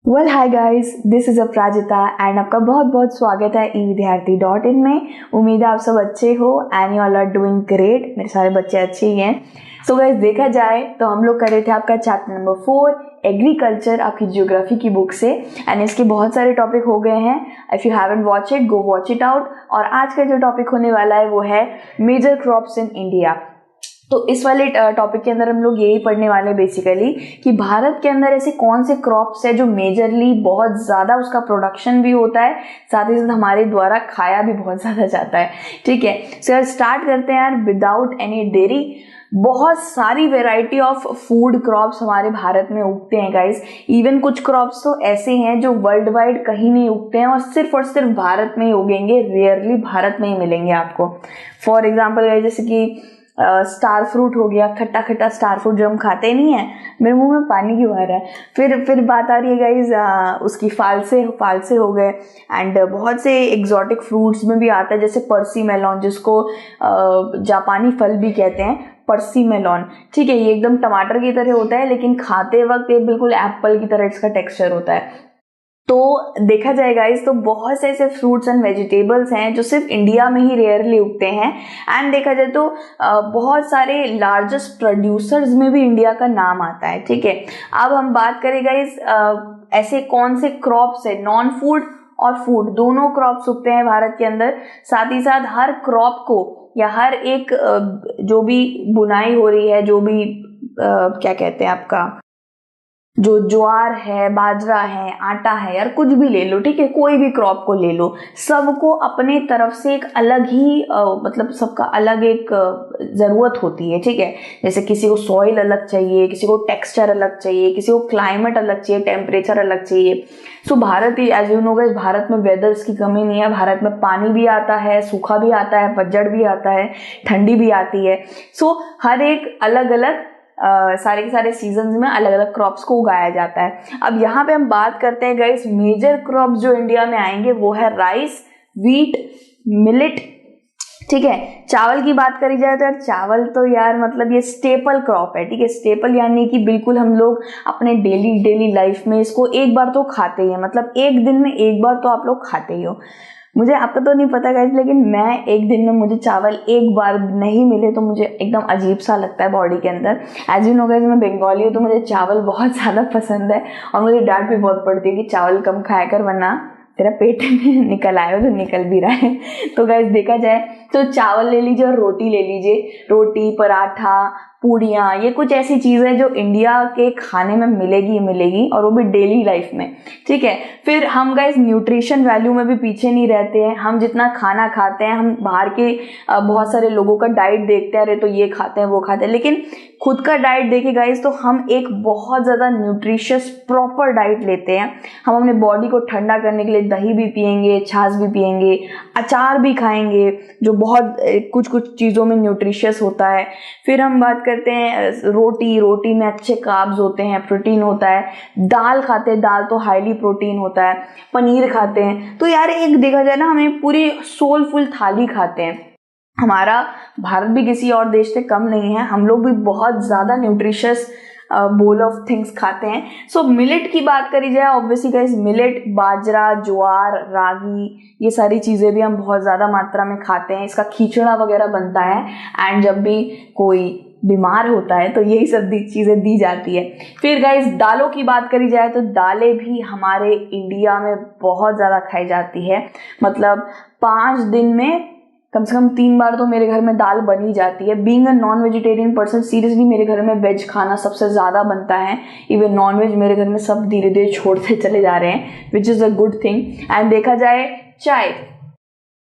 Well hi guys, this is Aparajita and आपका बहुत बहुत स्वागत है evidyarthi.in में। उम्मीद है आप सब अच्छे हो and you all are doing great. मेरे सारे बच्चे अच्छे ही हैं। सो गाइस, देखा जाए तो हम लोग कर रहे थे आपका चैप्टर नंबर 4 एग्रीकल्चर आपकी जियोग्राफी की बुक से एंड इसके बहुत सारे टॉपिक हो गए हैं। If you haven't watch it, go watch it out. और आज का जो टॉपिक होने वाला है वो है मेजर क्रॉप्स इन इंडिया। तो इस वाले टॉपिक के अंदर हम लोग यही पढ़ने वाले हैं बेसिकली कि भारत के अंदर ऐसे कौन से क्रॉप्स है जो मेजरली बहुत ज़्यादा उसका प्रोडक्शन भी होता है, साथ ही साथ हमारे द्वारा खाया भी बहुत ज़्यादा जाता है। ठीक है, सो यार स्टार्ट करते हैं यार विदाउट एनी देरी। बहुत सारी वेराइटी ऑफ फूड क्रॉप्स हमारे भारत में उगते हैं गाइस। इवन कुछ क्रॉप्स तो ऐसे हैं जो वर्ल्ड वाइड कहीं नहीं उगते हैं और सिर्फ भारत में ही उगेंगे, रेयरली भारत में ही मिलेंगे आपको। फॉर एग्जाम्पल गाइस, जैसे कि स्टार फ्रूट हो गया, खट्टा खट्टा स्टार फ्रूट जो हम खाते नहीं है। मेरे मुंह में पानी क्यों आ रहा है। फिर बात आ रही है गाइज उसकी फालसे हो गए एंड बहुत से एग्जॉटिक फ्रूट्स में भी आता है, जैसे पर्सी मेलॉन, जिसको जापानी फल भी कहते हैं, पर्सी मेलॉन। ठीक है, ये एकदम टमाटर की तरह होता है लेकिन खाते वक्त ये बिल्कुल एप्पल की तरह इसका टेक्सचर होता है। तो देखा जाए गाइस तो बहुत से ऐसे फ्रूट्स एंड वेजिटेबल्स हैं जो सिर्फ इंडिया में ही रेयरली उगते हैं। एंड देखा जाए तो बहुत सारे लार्जेस्ट प्रोड्यूसर्स में भी इंडिया का नाम आता है। ठीक है, अब हम बात करें गाइस ऐसे कौन से क्रॉप्स है, नॉन फूड और फूड दोनों क्रॉप्स उगते हैं भारत के अंदर। साथ ही साथ हर क्रॉप को या हर एक जो भी बुनाई हो रही है, जो भी क्या कहते हैं आपका, जो ज्वार है, बाजरा है, आटा है, यार कुछ भी ले लो, ठीक है, कोई भी क्रॉप को ले लो, सबको अपने तरफ से एक अलग ही मतलब सबका अलग एक ज़रूरत होती है। ठीक है, जैसे किसी को सॉइल अलग चाहिए, किसी को टेक्सचर अलग चाहिए, किसी को क्लाइमेट अलग चाहिए, टेम्परेचर अलग चाहिए। सो भारत ही as you know guys, Bharat में वेदर्स की कमी नहीं है। भारत में पानी भी आता है, सूखा भी आता है, पतझड़ भी आता है, ठंडी भी आती है। सो हर एक अलग अलग सारे के सारे सीजन्स में अलग अलग क्रॉप्स को उगाया जाता है। अब यहाँ पे हम बात करते हैं गाइस, मेजर क्रॉप्स जो इंडिया में आएंगे वो है राइस, व्हीट, मिलेट। ठीक है, चावल की बात करी जाए तो यार चावल तो यार मतलब ये स्टेपल क्रॉप है। ठीक है, स्टेपल यानी कि बिल्कुल हम लोग अपने डेली लाइफ में इसको एक बार तो खाते ही हैं, मतलब एक दिन में एक बार तो आप लोग खाते ही हो। मुझे आपका तो नहीं पता गाइस, लेकिन मैं एक दिन में मुझे चावल एक बार नहीं मिले तो मुझे एकदम अजीब सा लगता है बॉडी के अंदर। एज यू नो गाइस, मैं बंगाली हूँ तो मुझे चावल बहुत ज़्यादा पसंद है और मुझे डांट भी बहुत पड़ती है कि चावल कम खाया कर वरना तेरा पेट में निकल आए हो, तो निकल भी रहा है। तो गाइस देखा जाए तो चावल ले लीजिए और रोटी ले लीजिए। रोटी, पराठा, पूड़ियाँ, ये कुछ ऐसी चीज़ें जो इंडिया के खाने में मिलेगी और वो भी डेली लाइफ में। ठीक है, फिर हम गाइस न्यूट्रिशन वैल्यू में भी पीछे नहीं रहते हैं। हम जितना खाना खाते हैं, हम बाहर के बहुत सारे लोगों का डाइट देखते हैं, अरे तो ये खाते हैं वो खाते हैं, लेकिन खुद का डाइट देखे गाइस तो हम एक बहुत ज़्यादा न्यूट्रिशियस प्रॉपर डाइट लेते हैं। हम अपने बॉडी को ठंडा करने के लिए दही भी पियेंगे, छाछ भी पियेंगे, अचार भी खाएंगे, जो बहुत कुछ चीज़ों में न्यूट्रिशियस होता है। फिर हम बात करते हैं रोटी में अच्छे कार्ब्स होते हैं, प्रोटीन होता है। दाल खाते हैं, दाल तो हाईली प्रोटीन होता है। पनीर खाते हैं। तो यार एक देखा जाए ना, हमें पूरी सोलफुल थाली खाते हैं। हमारा भारत भी किसी और देश से कम नहीं है, हम लोग भी बहुत ज़्यादा न्यूट्रिशियस बोल ऑफ थिंग्स खाते हैं। सो मिलेट की बात करी जाए, ऑब्वियसली गाइस मिलेट, बाजरा, ज्वार, रागी, ये सारी चीज़ें भी हम बहुत ज़्यादा मात्रा में खाते हैं। इसका खिचड़ा वगैरह बनता है एंड जब भी कोई बीमार होता है तो यही सब चीज़ें दी जाती है। फिर गाइस दालों की बात करी जाए तो दालें भी हमारे इंडिया में बहुत ज़्यादा खाई जाती है। मतलब 5 दिन में कम से कम 3 बार तो मेरे घर में दाल बन ही जाती है। Being a non vegetarian person, seriously मेरे घर में वेज खाना सबसे ज़्यादा बनता है। इवन नॉन वेज मेरे घर में सब धीरे धीरे छोड़ते चले जा रहे हैं, which is a good thing. And देखा जाए चाय,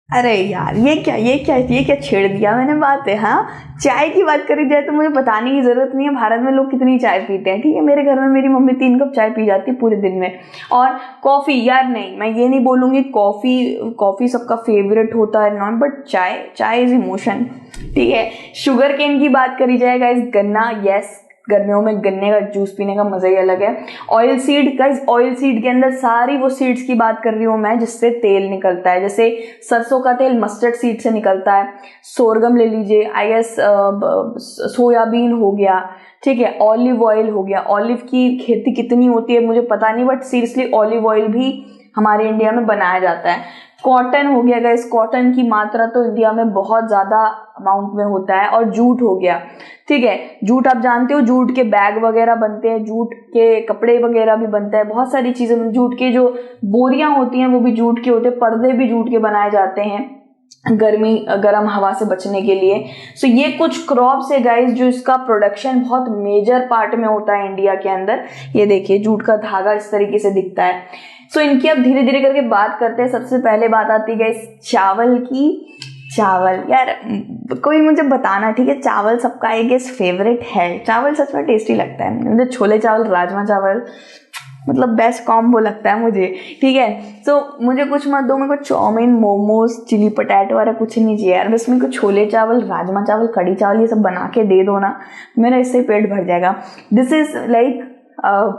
अरे यार ये क्या छेड़ दिया मैंने बात है। हाँ, चाय की बात करी जाए तो मुझे बताने की ज़रूरत नहीं है भारत में लोग कितनी चाय पीते हैं। ठीक है, मेरे घर में मेरी मम्मी 3 कप चाय पी जाती है पूरे दिन में। और कॉफ़ी, यार नहीं, मैं ये नहीं बोलूँगी कॉफ़ी सबका फेवरेट होता है नॉन, बट चाय इज़ इमोशन। ठीक है, शुगर केन की बात करी जाए गाइस, गन्ना, यस, गर्मियों में गन्ने का जूस पीने का मजा ही अलग है। Oil seed guys, oil seed के अंदर सारी वो सीड्स की बात कर रही हूँ मैं जिससे तेल निकलता है। जैसे सरसों का तेल मस्टर्ड सीड से निकलता है, सोरगम ले लीजिए, आई गेस सोयाबीन हो गया, ठीक है, ऑलिव ऑयल हो गया। ऑलिव की खेती कितनी होती है मुझे पता नहीं, बट सीरियसली ऑलिव ऑयल भी हमारे इंडिया में बनाया जाता है। कॉटन हो गया गाइस, कॉटन की मात्रा तो इंडिया में बहुत ज्यादा अमाउंट में होता है। और जूट हो गया, ठीक है, जूट आप जानते हो, जूट के बैग वगैरह बनते हैं, जूट के कपड़े वगैरह भी बनते हैं, बहुत सारी चीजें। जूट के जो बोरियां होती हैं वो भी जूट के होते हैं, पर्दे भी जूट के बनाए जाते हैं गर्म हवा से बचने के लिए। सो ये कुछ क्रॉप्स है गाइस जो इसका प्रोडक्शन बहुत मेजर पार्ट में होता है इंडिया के अंदर। ये देखिए जूट का धागा इस तरीके से दिखता है। सो इनकी अब धीरे धीरे करके बात करते हैं। सबसे पहले बात आती है गाइस चावल की। चावल यार कोई मुझे बताना, ठीक है, चावल सबका आई गेस फेवरेट है। चावल सच में टेस्टी लगता है मुझे, छोले चावल राजमा चावल मतलब बेस्ट कॉम्बो लगता है मुझे, ठीक है। सो मुझे कुछ मत दो, मेरे को चाउमीन मोमोज चिली पटैटो वाला कुछ नहीं चाहिए यार, बस मेरे को छोले चावल राजमा चावल कढ़ी चावल ये सब बना के दे दो ना, मेरा इससे पेट भर जाएगा। This is like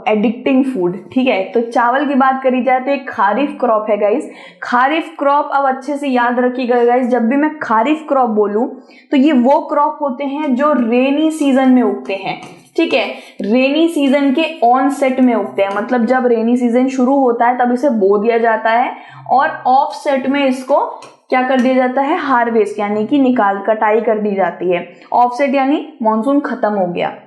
addicting food, ठीक है। तो चावल की बात करी जाए तो एक खारिफ क्रॉप है गाइस। खारिफ क्रॉप अब अच्छे से याद रखिएगा गाइस, जब भी मैं खारिफ क्रॉप बोलूं तो ये वो क्रॉप होते हैं जो रेनी सीजन में उगते हैं, ठीक है, रेनी सीजन के ऑन सेट में उगते हैं। मतलब जब रेनी सीजन शुरू होता है तब इसे बो दिया जाता है और ऑफ सेट में इसको क्या कर दिया जाता है, हार्वेस्ट यानी कि कटाई कर दी जाती है। ऑफ सेट यानी मॉनसून खत्म हो गया,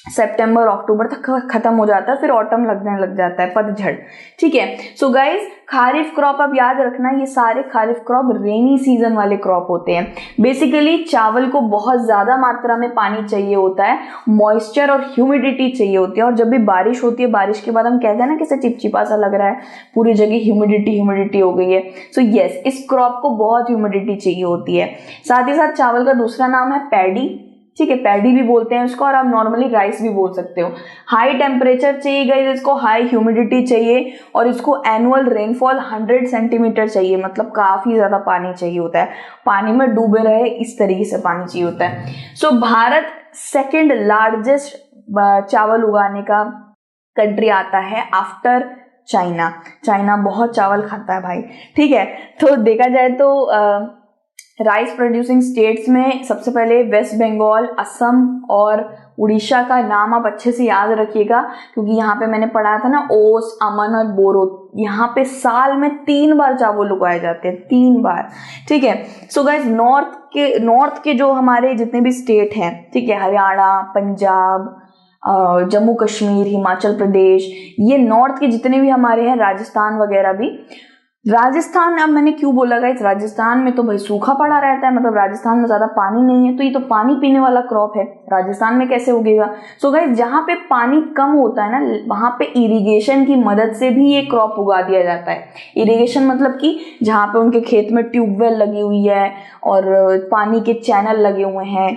सितंबर अक्टूबर तक खत्म हो जाता है, फिर ऑटम लगने लग जाता है, पतझड़, ठीक है। सो गाइस खारिफ क्रॉप अब याद रखना, ये सारे खारिफ क्रॉप रेनी सीजन वाले क्रॉप होते हैं। बेसिकली चावल को बहुत ज्यादा मात्रा में पानी चाहिए होता है, मॉइस्चर और ह्यूमिडिटी चाहिए होती है। और जब भी बारिश होती है, बारिश के बाद हम कहते हैं ना कैसे चिपचिपा सा लग रहा है, पूरी जगह ह्यूमिडिटी हो गई है। सो यस, इस क्रॉप को बहुत ह्यूमिडिटी चाहिए होती है। साथ ही साथ चावल का दूसरा नाम है पैडी, ठीक है, पैडी भी बोलते हैं इसको, और आप नॉर्मली राइस भी बोल सकते हो। हाई टेम्परेचर चाहिए गाइस इसको, हाई ह्यूमिडिटी चाहिए, और इसको एनुअल रेनफॉल 100 सेंटीमीटर चाहिए, मतलब काफी ज्यादा पानी चाहिए होता है, पानी में डूबे रहे इस तरीके से पानी चाहिए होता है। सो भारत सेकंड लार्जेस्ट चावल उगाने का कंट्री आता है आफ्टर चाइना। चाइना बहुत चावल खाता है भाई, ठीक है। तो देखा जाए तो राइस प्रोड्यूसिंग स्टेट्स में सबसे पहले वेस्ट बंगाल, असम और उड़ीसा का नाम आप अच्छे से याद रखिएगा, क्योंकि यहाँ पे मैंने पढ़ा था ना ओस, अमन और बोरो, यहाँ पे साल में 3 बार चावल उगाए जाते हैं, 3 बार, ठीक है। सो गाइस नॉर्थ के जो हमारे जितने भी स्टेट हैं, ठीक है, हरियाणा, पंजाब, जम्मू कश्मीर, हिमाचल प्रदेश, ये नॉर्थ के जितने भी हमारे हैं, राजस्थान वगैरह भी। राजस्थान, अब मैंने क्यों बोला गाइस, राजस्थान में तो भाई सूखा पड़ा रहता है, मतलब राजस्थान में ज्यादा पानी नहीं है, तो ये तो पानी पीने वाला क्रॉप है, राजस्थान में कैसे उगेगा। सो गाइस जहाँ पे पानी कम होता है ना, वहां पे इरिगेशन की मदद से भी ये क्रॉप उगा दिया जाता है। इरिगेशन मतलब कि जहाँ पे उनके खेत में ट्यूबवेल लगी हुई है और पानी के चैनल लगे हुए हैं,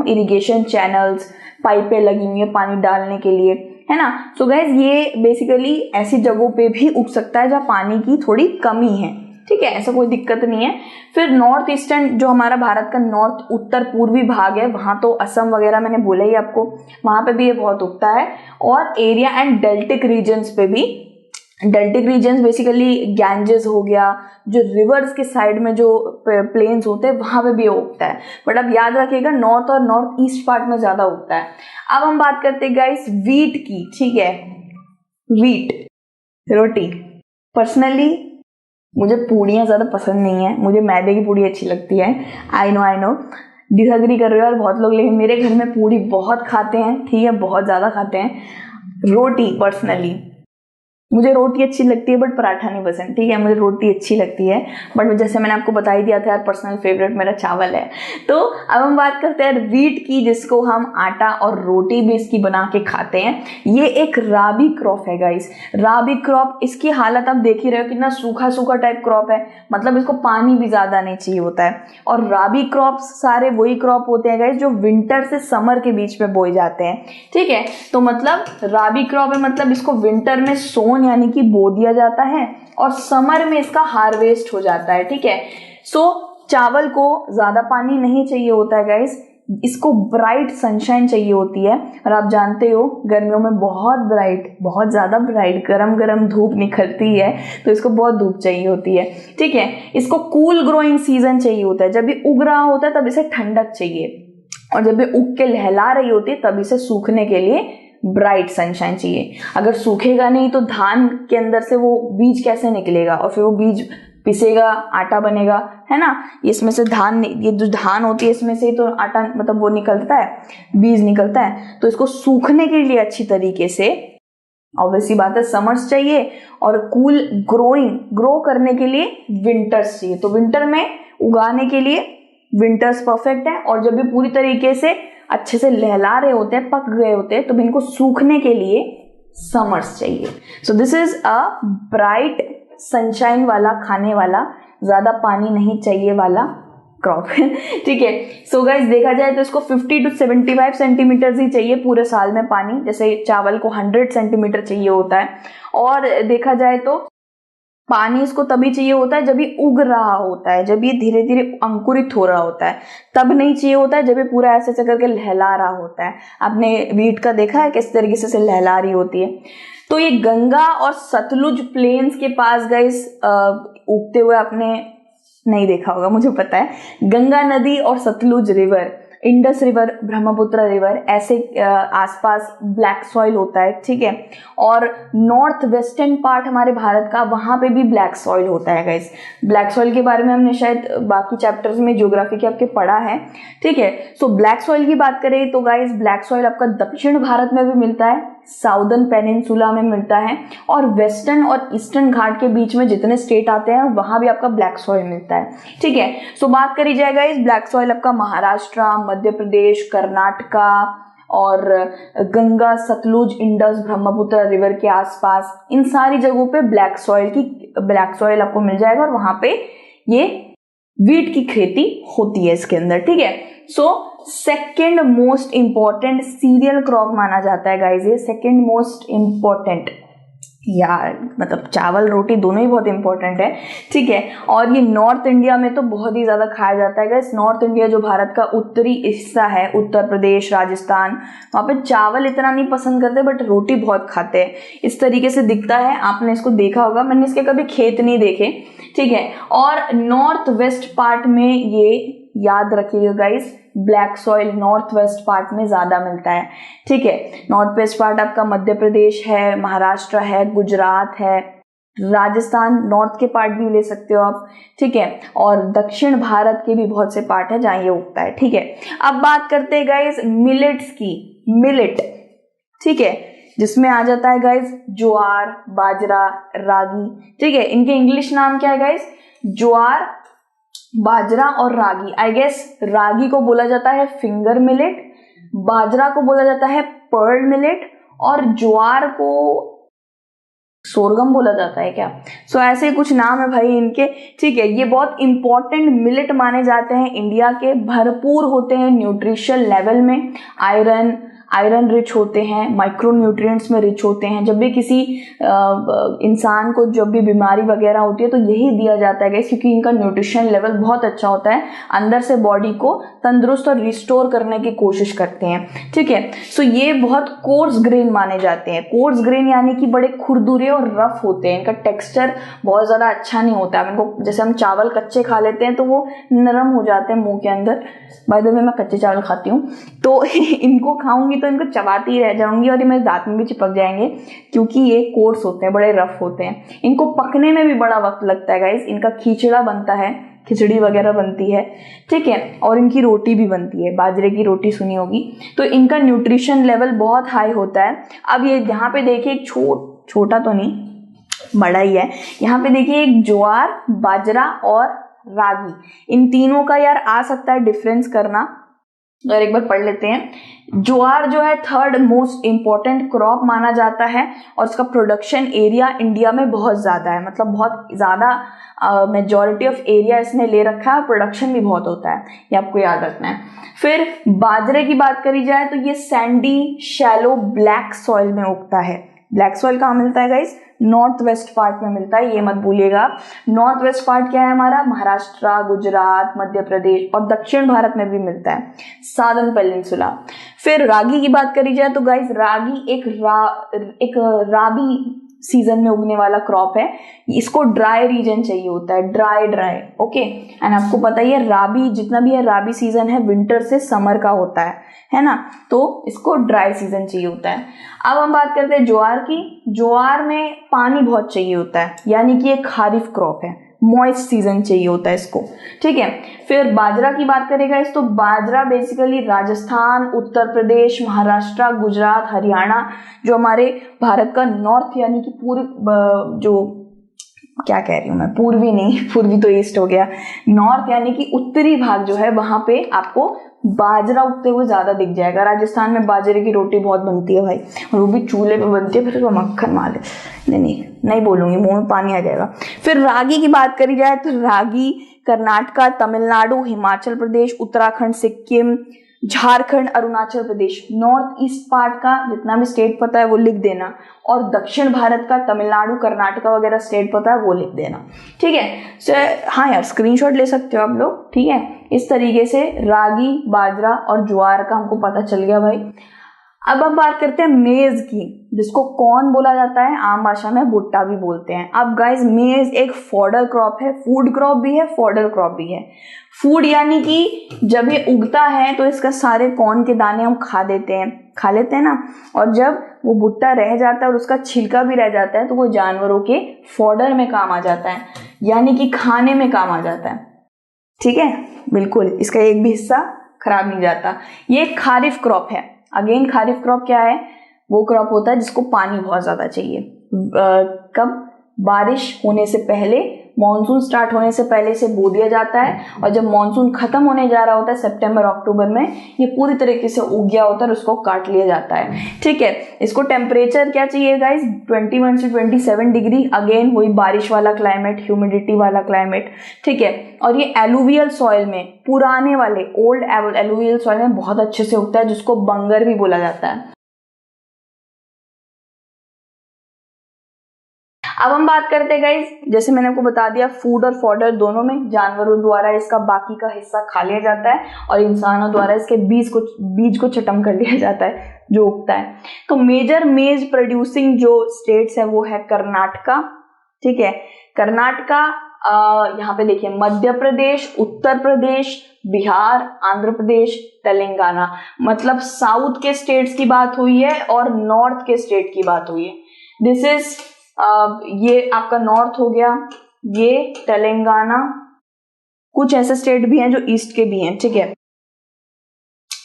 इरिगेशन चैनल्स, पाइपें लगी हुई है पानी डालने के लिए, है ना। सो गाइज ये बेसिकली ऐसी जगहों पे भी उग सकता है जहाँ पानी की थोड़ी कमी है, ठीक है, ऐसा कोई दिक्कत नहीं है। फिर नॉर्थ ईस्टर्न जो हमारा भारत का नॉर्थ उत्तर पूर्वी भाग है, वहां तो असम वगैरह मैंने बोला ही आपको, वहां पे भी ये बहुत उगता है। और एरिया एंड डेल्टिक रीजन्स पे भी, डेल्टिक रीजन्स बेसिकली गैंजेस हो गया, जो रिवर्स के साइड में जो प्लेन्स होते हैं वहां पे भी उगता है, बट अब याद रखिएगा नॉर्थ और नॉर्थ ईस्ट पार्ट में ज्यादा उगता है। अब हम बात करते हैं गाइस वीट की, ठीक है, वीट रोटी। पर्सनली मुझे पूड़ियाँ ज्यादा पसंद नहीं है, मुझे मैदे की पूड़ी अच्छी लगती है। आई नो डिसएग्री कर रहे हो यार बहुत लोग, लेकिन मेरे घर में पूड़ी बहुत खाते हैं, ठीक है, बहुत ज्यादा खाते हैं। रोटी पर्सनली मुझे रोटी अच्छी लगती है बट पराठा नहीं पसंद, ठीक है, मुझे रोटी अच्छी लगती है, बट जैसे मैंने आपको बता ही दिया था यार पर्सनल फेवरेट मेरा चावल है। तो अब हम बात करते हैं वीट की, जिसको हम आटा और रोटी भी इसकी बना के खाते हैं। ये एक राबी क्रॉप है गाइस, राबी क्रॉप, इसकी हालत आप देख ही रहे हो, कितना सूखा सूखा टाइप क्रॉप है, मतलब इसको पानी भी ज्यादा नहीं चाहिए होता है। और राबी क्रॉप सारे वही क्रॉप होते हैं गाइस जो विंटर से समर के बीच में बोए जाते हैं, ठीक है। तो मतलब राबी क्रॉप है, मतलब इसको विंटर में सोन यानी कि बो दिया जाता है और समर में इसका हार्वेस्ट हो जाता है, ठीक है। सो चावल को ज्यादा पानी नहीं चाहिए होता है गाइस, इसको ब्राइट सनशाइन चाहिए होती है, और आप जानते हो गर्मियों में बहुत ब्राइट, बहुत ज़्यादा ब्राइट गरम गरम धूप निकलती है, तो इसको बहुत धूप चाहिए होती है। ठीक है, इसको कूल ग्रोइंग सीजन चाहिए होता है, जब भी उग रहा होता है तब इसे ठंडक चाहिए, और जब भी उग के लहला रही होती है तब इसे सूखने के लिए ब्राइट सनशाइन चाहिए। अगर सूखेगा नहीं तो धान के अंदर से वो बीज कैसे निकलेगा, और फिर वो बीज पिसेगा, आटा बनेगा, है ना। इसमें से धान, ये जो धान होती है इसमें से तो आटा मतलब वो निकलता है, बीज निकलता है। तो इसको सूखने के लिए अच्छी तरीके से ऑब्वियसली बात है समर्स चाहिए, और कूल ग्रो करने के लिए विंटर्स चाहिए। तो विंटर में उगाने के लिए विंटर्स परफेक्ट है, और जब भी पूरी तरीके से अच्छे से लहला रहे होते हैं, पक गए होते हैं, तो इनको सूखने के लिए समर्स चाहिए। So this is a bright sunshine वाला, खाने वाला, ज्यादा पानी नहीं चाहिए वाला क्रॉप। ठीक है, सो गाइस देखा जाए तो इसको 50 to 75 सेंटीमीटर ही चाहिए पूरे साल में पानी, जैसे चावल को 100 सेंटीमीटर चाहिए होता है। और देखा जाए तो पानी इसको तभी चाहिए होता है जब ये उग रहा होता है, जब ये धीरे धीरे अंकुरित हो रहा होता है, तब नहीं चाहिए होता है जब ये पूरा ऐसे ऐसे करके लहला रहा होता है। आपने वीट का देखा है किस तरीके से लहला रही होती है। तो ये गंगा और सतलुज प्लेन्स के पास गाइस उगते हुए आपने नहीं देखा होगा, मुझे पता है। गंगा नदी और Sutlej river, Indus river, Brahmaputra river, ऐसे आसपास ब्लैक सॉइल होता है। ठीक है, और नॉर्थ वेस्टर्न पार्ट हमारे भारत का, वहां पे भी ब्लैक सॉइल होता है गाइस। ब्लैक सॉइल के बारे में हमने शायद बाकी चैप्टर्स में ज्योग्राफी के आपके पढ़ा है। ठीक है, सो ब्लैक सॉइल की बात करें तो गाइस ब्लैक सॉइल आपका दक्षिण भारत में भी मिलता है, साउदर्न पेनिनसुला में मिलता है, और वेस्टर्न और ईस्टर्न घाट के बीच में जितने स्टेट आते हैं वहां भी आपका ब्लैक सॉइल मिलता है। ठीक है, सो बात करी जाएगा इस ब्लैक सॉइल आपका महाराष्ट्र, मध्य प्रदेश, कर्नाटका और गंगा, सतलुज, इंडस, ब्रह्मपुत्र रिवर के आसपास, इन सारी जगहों पे ब्लैक सॉइल आपको मिल जाएगा, और वहां पे ये वीट की खेती होती है इसके अंदर। ठीक है, so second most important cereal crop माना जाता है गाइस, ये सेकेंड मोस्ट इंपॉर्टेंट, यार मतलब चावल रोटी दोनों ही बहुत इंपॉर्टेंट है। ठीक है, और ये नॉर्थ इंडिया में तो बहुत ही ज्यादा खाया जाता है गाइस। नॉर्थ इंडिया जो भारत का उत्तरी हिस्सा है, उत्तर प्रदेश, राजस्थान, वहां पे चावल इतना नहीं पसंद करते बट रोटी बहुत खाते हैं। इस तरीके से दिखता है, आपने इसको देखा होगा, मैंने इसके कभी खेत नहीं देखे। ठीक है, और नॉर्थ वेस्ट पार्ट में, ये याद रखिएगा guys, black soil north west part में ज्यादा मिलता है। ठीक है, नॉर्थ वेस्ट पार्ट आपका मध्य प्रदेश है, महाराष्ट्र है, गुजरात है, राजस्थान, नॉर्थ के पार्ट भी ले सकते हो आप। ठीक है, और दक्षिण भारत के भी बहुत से पार्ट है जहां ये उगता है। ठीक है, अब बात करते हैं गाइस मिलेट्स की। मिलेट, ठीक है, जिसमें आ जाता है गाइस ज्वार, बाजरा, रागी। ठीक है, इनके इंग्लिश नाम क्या है गाइस? ज्वार, बाजरा और रागी। आई गेस रागी को बोला जाता है फिंगर मिलेट, बाजरा को बोला जाता है पर्ल मिलेट, और ज्वार को सोरगम बोला जाता है क्या? सो ऐसे कुछ नाम है भाई इनके। ठीक है, ये बहुत इंपॉर्टेंट मिलेट माने जाते हैं इंडिया के, भरपूर होते हैं न्यूट्रिशन लेवल में, आयरन रिच होते हैं, माइक्रो न्यूट्रिएंट्स में रिच होते हैं। जब भी किसी इंसान को जब भी बीमारी वगैरह होती है तो यही दिया जाता है गाइस, क्योंकि इनका न्यूट्रिशन लेवल बहुत अच्छा होता है, अंदर से बॉडी को तंदुरुस्त और रिस्टोर करने की कोशिश करते हैं। ठीक है, सो ये बहुत कोर्स ग्रेन माने जाते हैं। कोर्स ग्रेन यानी कि बड़े खुरदुरे और रफ होते हैं, इनका टेक्सचर बहुत ज्यादा अच्छा नहीं होता है। इनको जैसे हम चावल कच्चे खा लेते हैं तो वो नरम हो जाते हैं मुंह के अंदर। बाय द वे मैं कच्चे चावल खाती हूँ, तो इनको खाऊंगी तो इनको चबाती ही रह जाऊंगी और ये मेरे दांत में भी चिपक जाएंगे, क्योंकि ये कोर्स होते हैं, बड़े रफ होते हैं। इनको पकने में भी बड़ा वक्त लगता है गाइस। इनका खींचड़ा बनता है, खिचड़ी वगैरह बनती है। ठीक है, और इनकी रोटी भी बनती है, बाजरे की रोटी सुनी होगी। तो इनका न्यूट्रिशन लेवल बहुत हाई होता है। अब ये यहाँ पे देखिए, एक छोटा तो नहीं, बड़ा ही है। यहाँ पे देखिए एक ज्वार, बाजरा और रागी, इन तीनों का यार आ सकता है डिफरेंस करना, और एक बार पढ़ लेते हैं। ज्वार जो है थर्ड मोस्ट इंपॉर्टेंट क्रॉप माना जाता है, और इसका प्रोडक्शन एरिया इंडिया में बहुत ज्यादा है, मतलब बहुत ज्यादा मेजॉरिटी ऑफ एरिया इसने ले रखा है, प्रोडक्शन भी बहुत होता है, ये आपको याद रखना है। फिर बाजरे की बात करी जाए तो ये सैंडी, शैलो, ब्लैक सॉइल में उगता है। ब्लैक सॉइल कहाँ मिलता है गाइस? नॉर्थ वेस्ट पार्ट में मिलता है, ये मत भूलिएगा आप। नॉर्थ वेस्ट पार्ट क्या है हमारा? महाराष्ट्र, गुजरात, मध्य प्रदेश और दक्षिण भारत में भी मिलता है, साधन पेनिनसुला। फिर रागी की बात करी जाए तो गाइस रागी एक राबी सीजन में उगने वाला क्रॉप है। इसको ड्राई रीजन चाहिए होता है, ड्राई ओके। एंड आपको पता ही है राबी जितना भी है, राबी सीजन है विंटर से समर का होता है ना, तो इसको ड्राई सीजन चाहिए होता है। अब हम बात करते हैं ज्वार की। ज्वार में पानी बहुत चाहिए होता है, यानी कि ये खारिफ क्रॉप है, मॉइस्ट सीजन चाहिए होता है इसको, ठीक है। फिर बाजरा की बात करेगा इस तो बाजरा बेसिकली राजस्थान, उत्तर प्रदेश, महाराष्ट्र, गुजरात, हरियाणा, जो हमारे भारत का नॉर्थ यानी कि पूरी जो क्या कह रही हूँ मैं, पूर्वी नहीं, पूर्वी तो ईस्ट हो गया, नॉर्थ यानी कि उत्तरी भाग जो है वहां पे आपको बाजरा उगते हुए ज्यादा दिख जाएगा। राजस्थान में बाजरे की रोटी बहुत बनती है भाई, और वो भी चूल्हे पे बनती है, फिर वो मक्खन माले, नहीं बोलूंगी, मुंह में पानी आ जाएगा। फिर रागी की बात करी जाए तो रागी Karnataka, Tamil Nadu, Himachal Pradesh, Uttarakhand, Sikkim, Jharkhand, Arunachal Pradesh, north east part का जितना भी स्टेट पता है वो लिख देना, और दक्षिण भारत का तमिलनाडु, कर्नाटका वगैरह स्टेट पता है वो लिख देना, ठीक है। हाँ यार, स्क्रीनशॉट ले सकते हो आप लोग, ठीक है। इस तरीके से रागी, बाजरा और ज्वार का हमको पता चल गया भाई। अब हम बात करते हैं मेज की, जिसको कॉर्न बोला जाता है, आम भाषा में भुट्टा भी बोलते हैं। अब गाइस मेज एक फॉडर क्रॉप है, फूड क्रॉप भी है, फॉडर क्रॉप भी है। फूड यानी कि जब ये उगता है तो इसका सारे कॉर्न के दाने हम खा लेते हैं ना, और जब वो भुट्टा रह जाता है और उसका छिलका भी रह जाता है तो वो जानवरों के फॉडर में काम आ जाता है, यानी कि खाने में काम आ जाता है, ठीक है। बिल्कुल, इसका एक भी हिस्सा खराब नहीं जाता। ये खारिफ क्रॉप है। अगेन खारिफ क्रॉप क्या है? वो क्रॉप होता है जिसको पानी बहुत ज्यादा चाहिए। कब? बारिश होने से पहले, मॉनसून स्टार्ट होने से पहले से बो दिया जाता है, और जब मॉनसून खत्म होने जा रहा होता है सितंबर अक्टूबर में, ये पूरी तरीके से उग गया होता है और उसको काट लिया जाता है, ठीक है। इसको टेम्परेचर क्या चाहिए गाइस? 21 से 27 डिग्री। अगेन वही बारिश वाला क्लाइमेट, ह्यूमिडिटी वाला क्लाइमेट, ठीक है। और ये एलुवियल सॉइल में, पुराने वाले ओल्ड एलुवियल सॉइल में बहुत अच्छे से उगता है, जिसको बंगर भी बोला जाता है। अब हम बात करते हैं गाइस, जैसे मैंने आपको बता दिया, फूड और फॉडर दोनों में जानवरों द्वारा इसका बाकी का हिस्सा खा लिया जाता है और इंसानों द्वारा इसके बीज को खत्म कर लिया जाता है जो उगता है। तो मेजर मेज प्रोड्यूसिंग जो स्टेट्स है वो है कर्नाटका, ठीक है। कर्नाटका, यहाँ पे देखिए मध्य प्रदेश, उत्तर प्रदेश, बिहार, आंध्र प्रदेश, तेलंगाना, मतलब साउथ के स्टेट्स की बात हुई है और नॉर्थ के स्टेट की बात हुई है। दिस इज ये आपका नॉर्थ हो गया, ये तेलंगाना, कुछ ऐसे स्टेट भी हैं जो ईस्ट के भी हैं, ठीक है।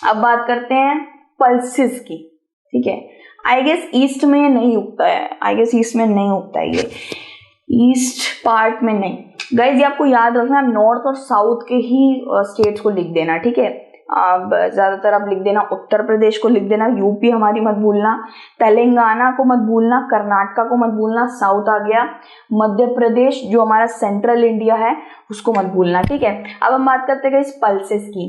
अब बात करते हैं पल्सेस की, ठीक है। आई गेस ईस्ट में नहीं उगता है, ये ईस्ट पार्ट में नहीं। गाइज ये आपको याद रखना, नॉर्थ और साउथ के ही स्टेट्स को लिख देना, ठीक है। ज्यादातर आप लिख देना, उत्तर प्रदेश को लिख देना, यूपी हमारी मत भूलना, तेलंगाना को मत भूलना, कर्नाटका को मत भूलना, साउथ आ गया, मध्य प्रदेश जो हमारा सेंट्रल इंडिया है उसको मत भूलना, ठीक है। अब हम बात करते हैं इस पल्सेस की,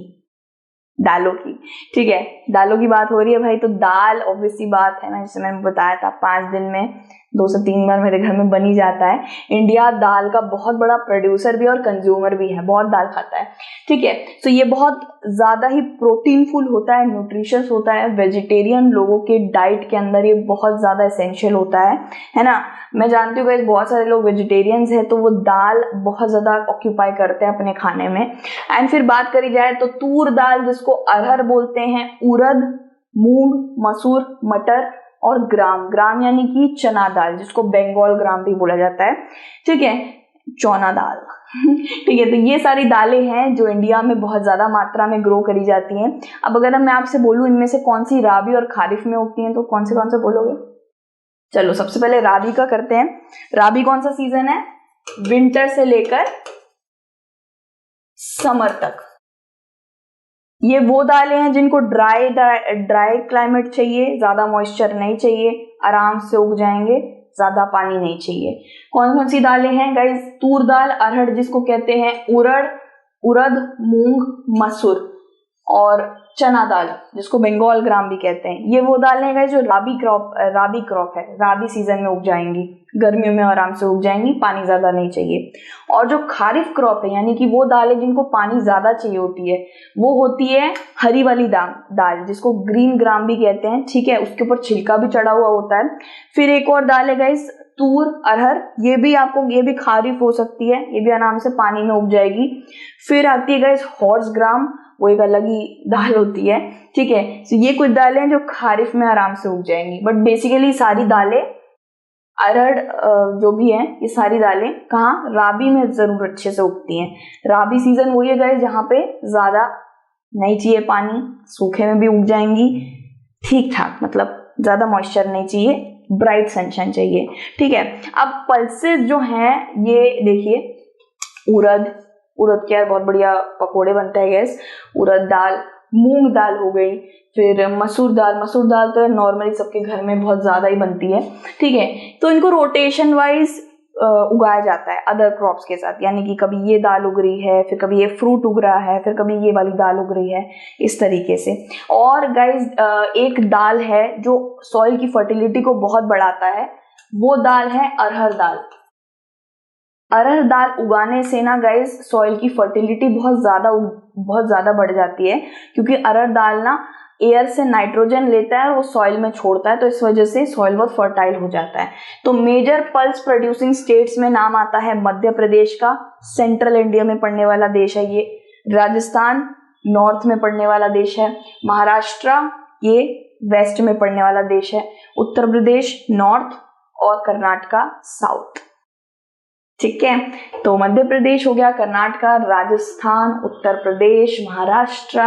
दालों की, ठीक है। दालों की बात हो रही है भाई, तो दाल ऑब्वियसली बात है ना, जैसे मैंने बताया था 5 दिन में 2 से 3 बार मेरे घर में बन ही जाता है। इंडिया दाल का बहुत बड़ा प्रोड्यूसर भी है और कंज्यूमर भी है, बहुत दाल खाता है, ठीक है। तो ये बहुत ज्यादा ही प्रोटीनफुल होता है, न्यूट्रिशियस होता है, वेजिटेरियन लोगों के डाइट के अंदर ये बहुत ज्यादा एसेंशियल होता है ना। मैं जानती हूँ गाइस बहुत सारे लोग वेजिटेरियंस हैं, तो वो दाल बहुत ज्यादा ऑक्यूपाई करते हैं अपने खाने में। एंड फिर बात करी जाए तो तूर दाल, जिसको अरहर बोलते हैं, उड़द, मूंग, मसूर, मटर और ग्राम यानी कि चना दाल, जिसको बंगाल ग्राम भी बोला जाता है, ठीक है, चौना दाल ठीक है। तो ये सारी दालें हैं जो इंडिया में बहुत ज्यादा मात्रा में ग्रो करी जाती हैं। अब अगर मैं आपसे बोलूं इनमें से कौन सी राबी और खारिफ में उगती हैं, तो कौन से बोलोगे? चलो सबसे पहले राबी का करते हैं। राबी कौन सा सीजन है? विंटर से लेकर समर तक। ये वो दालें हैं जिनको ड्राई क्लाइमेट चाहिए, ज्यादा मॉइस्चर नहीं चाहिए, आराम से उग जाएंगे, ज्यादा पानी नहीं चाहिए। कौन कौन सी दालें हैं गाइस? तूर दाल, अरहर जिसको कहते हैं, उड़द, मूंग, मसूर और चना दाल जिसको बंगाल ग्राम भी कहते हैं, ये वो दालें हैं जो राबी क्रॉप है, राबी सीजन में उग जाएंगी, गर्मियों में आराम से उग जाएंगी, पानी ज्यादा नहीं चाहिए। और जो खारिफ क्रॉप है यानी कि वो दालें जिनको पानी ज्यादा चाहिए होती है, वो होती है हरी वाली दाल जिसको ग्रीन ग्राम भी कहते हैं, ठीक है, उसके ऊपर छिलका भी चढ़ा हुआ होता है। फिर एक और दाल है गाइस तूर अरहर, ये भी खारिफ हो सकती है, ये भी आराम से पानी में उग जाएगी। फिर आती है गाइस हॉर्स ग्राम, वो एक अलग ही दाल होती है, ठीक है। तो ये कुछ दालें हैं जो खारिफ में आराम से उग जाएंगी, बट बेसिकली सारी दालें अरहर जो भी है ये सारी दालें कहाँ राबी में जरूर अच्छे से उगती हैं। राबी सीजन वही है गाइस जहाँ पे ज्यादा नहीं चाहिए पानी, सूखे में भी उग जाएंगी ठीक ठाक, मतलब ज्यादा मॉइस्चर नहीं चाहिए, ब्राइट सनशाइन चाहिए, ठीक है। अब पल्सेस जो हैं ये देखिए, उड़द के यार बहुत बढ़िया पकोड़े बनते हैं गैस, उड़द दाल, मूंग दाल हो गई, फिर मसूर दाल तो नॉर्मली सबके घर में बहुत ज्यादा ही बनती है, ठीक है। तो इनको रोटेशन वाइज उगाया जाता है अदर क्रॉप्स के साथ, यानी कि कभी ये दाल उग रही है, फिर कभी ये फ्रूट उग रहा है, फिर कभी ये वाली दाल उग रही है, इस तरीके से। और गाइज एक दाल है जो सॉइल की फर्टिलिटी को बहुत बढ़ाता है, वो दाल है अरहर दाल। अरहर दाल उगाने से ना गाइज सॉइल की फर्टिलिटी बहुत ज्यादा बढ़ जाती है, क्योंकि अरहर दाल ना एयर से नाइट्रोजन लेता है और वो सॉइल में छोड़ता है, तो इस वजह से सॉइल बहुत फर्टाइल हो जाता है। तो मेजर पल्स प्रोड्यूसिंग स्टेट्स में नाम आता है मध्य प्रदेश का, सेंट्रल इंडिया में पड़ने वाला देश है ये, राजस्थान नॉर्थ में पड़ने वाला देश है, महाराष्ट्र ये वेस्ट में पड़ने वाला देश है, उत्तर प्रदेश नॉर्थ और कर्नाटका साउथ, ठीक है। तो मध्य प्रदेश हो गया, कर्नाटका, राजस्थान, उत्तर प्रदेश, महाराष्ट्र,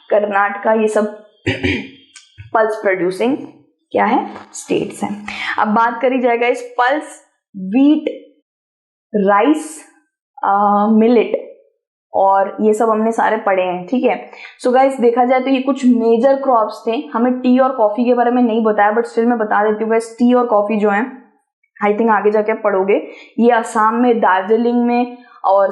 कर्नाटका, ये सब पल्स प्रोड्यूसिंग क्या है स्टेट्स हैं। अब बात करी जाएगा इस पल्स व्हीट, राइस, मिलेट, और ये सब हमने सारे पढ़े हैं, ठीक है। सो गाइस देखा जाए तो ये कुछ मेजर क्रॉप्स थे। हमें टी और कॉफी के बारे में नहीं बताया, बट स्टिल मैं बता देती हूँ गाइस, टी और कॉफी जो है आई थिंक आगे जाके पढ़ोगे, ये असम में, दार्जिलिंग में और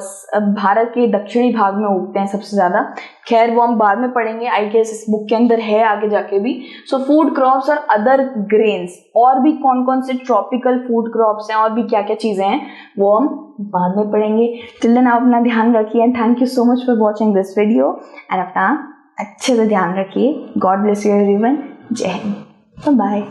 भारत के दक्षिणी भाग में उगते हैं सबसे ज्यादा। खैर वो हम बाद में पढ़ेंगे, आई गेस इस बुक के अंदर है आगे जाके भी। सो फूड क्रॉप्स और अदर ग्रेन्स, और भी कौन कौन से ट्रॉपिकल फूड क्रॉप्स हैं और भी क्या क्या चीजें हैं वो हम बाद में पढ़ेंगे। टिल देन आप अपना ध्यान रखिए and thank you so much for watching this video and अपना अच्छे से ध्यान रखिए। गॉड ब्लेस यू एवरीवन, जय हिंद, बाय।